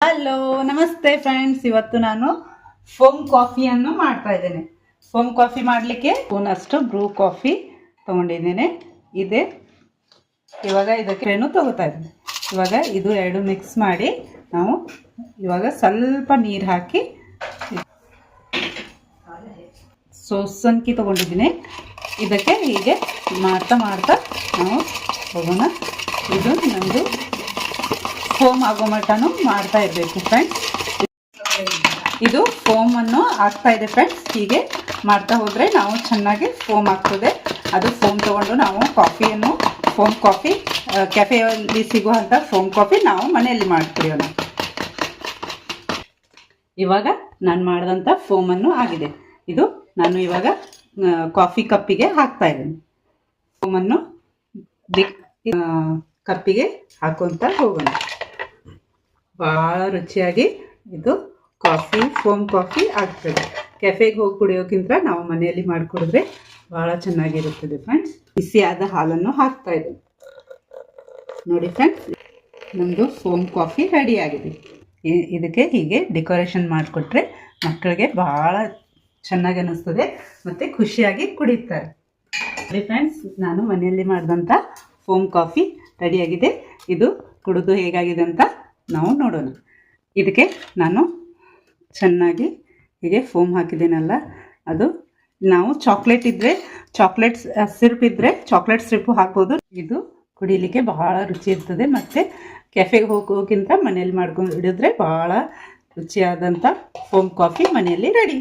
Hello ನಮಸ್ತೆ friends, ಇವತ್ತು ನಾನು ಫೋಮ್ ಕಾಫಿಯನ್ನು ಮಾಡ್ತಾ ಇದ್ದೇನೆ. ಫೋಮ್ ಕಾಫಿ ಮಾಡಲಿಕ್ಕೆ ಸ್ಪೂನಷ್ಟು ಬ್ರೂ ಕಾಫಿ ತೊಗೊಂಡಿದ್ದೇನೆ. ಇದೆ ಇವಾಗ ಇದಕ್ಕೆ ತಗೋತಾ ಇದ್ದೇನೆ. ಇವಾಗ ಇದು ಎರಡು ಮಿಕ್ಸ್ ಮಾಡಿ ನಾವು ಇವಾಗ ಸ್ವಲ್ಪ ನೀರು ಹಾಕಿ ಸೋಸಂಕಿ ತೊಗೊಂಡಿದ್ದೀನಿ. ಇದಕ್ಕೆ ಹೀಗೆ ಮಾಡ್ತಾ ನಾವು ಹೋಗೋಣ. ಇದು ನಮ್ಮದು ಫೋಮ್ ಆಗೋ ಮಟ್ಟನೂ ಮಾಡ್ತಾ ಇರಬೇಕು ಫ್ರೆಂಡ್ಸ್. ಇದು ಫೋಮನ್ನು ಆಗ್ತಾ ಇದೆ ಫ್ರೆಂಡ್ಸ್. ಹೀಗೆ ಮಾಡ್ತಾ ಹೋದರೆ ನಾವು ಚೆನ್ನಾಗಿ ಫೋಮ್ ಆಗ್ತದೆ. ಅದು ಫೋಮ್ ತೊಗೊಂಡು ನಾವು ಕಾಫಿಯನ್ನು ಫೋಮ್ ಕಾಫಿ ಕೆಫೆಯಲ್ಲಿ ಸಿಗುವಂಥ ಫೋಮ್ ಕಾಫಿ ನಾವು ಮನೆಯಲ್ಲಿ ಮಾಡಿಕೊಡೋಣ. ಇವಾಗ ನಾನು ಮಾಡಿದಂಥ ಫೋಮನ್ನು ಆಗಿದೆ. ಇದು ನಾನು ಇವಾಗ ಕಾಫಿ ಕಪ್ಪಿಗೆ ಹಾಕ್ತಾ ಇದ್ದೀನಿ. ಫೋಮನ್ನು ಕಪ್ಪಿಗೆ ಹಾಕುವಂತ ಹೋಗೋಣ. ಭಾಳ ರುಚಿಯಾಗಿ ಇದು ಕಾಫಿ ಫೋಮ್ ಕಾಫಿ ಆಗ್ತದೆ. ಕೆಫೆಗೆ ಹೋಗಿ ಕುಡಿಯೋಕ್ಕಿಂತ ನಾವು ಮನೆಯಲ್ಲಿ ಮಾಡಿಕೊಡಿದ್ರೆ ಭಾಳ ಚೆನ್ನಾಗಿರುತ್ತದೆ ಫ್ರೆಂಡ್ಸ್. ಬಿಸಿಯಾದ ಹಾಲನ್ನು ಹಾಕ್ತಾ ಇದ್ದೀನಿ. ನೋಡಿ ಫ್ರೆಂಡ್ಸ್, ನಮ್ಮದು ಫೋಮ್ ಕಾಫಿ ರೆಡಿ ಆಗಿದೆ. ಇದಕ್ಕೆ ಹೀಗೆ ಡೆಕೋರೇಷನ್ ಮಾಡಿಕೊಟ್ರೆ ಮಕ್ಕಳಿಗೆ ಭಾಳ ಚೆನ್ನಾಗಿ ಅನ್ನಿಸ್ತದೆ ಮತ್ತು ಖುಷಿಯಾಗಿ ಕುಡಿತಾರೆ. ನೋಡಿ ಫ್ರೆಂಡ್ಸ್, ನಾನು ಮನೆಯಲ್ಲಿ ಮಾಡಿದಂಥ ಫೋಮ್ ಕಾಫಿ ರೆಡಿಯಾಗಿದೆ. ಇದು ಕುಡಿದು ಹೇಗಾಗಿದೆ ಅಂತ ನಾವು ನೋಡೋಣ. ಇದಕ್ಕೆ ನಾನು ಚೆನ್ನಾಗಿ ಹೀಗೆ ಫೋಮ್ ಹಾಕಿದ್ದೇನಲ್ಲ, ಅದು ನಾವು ಚಾಕ್ಲೇಟ್ ಸಿರಪ್ ಇದ್ದರೆ ಚಾಕ್ಲೇಟ್ ಸಿರಪು ಹಾಕ್ಬೋದು. ಇದು ಕುಡಿಲಿಕ್ಕೆ ಬಹಳ ರುಚಿ ಇರ್ತದೆ ಮತ್ತು ಕೆಫೆಗೆ ಹೋಗೋಕ್ಕಿಂತ ಮನೆಯಲ್ಲಿ ಮಾಡ್ಕೊಂಡು ಹಿಡಿದ್ರೆ ಭಾಳ ರುಚಿಯಾದಂಥ ಫೋಮ್ ಕಾಫಿ ಮನೆಯಲ್ಲಿ ರೆಡಿ.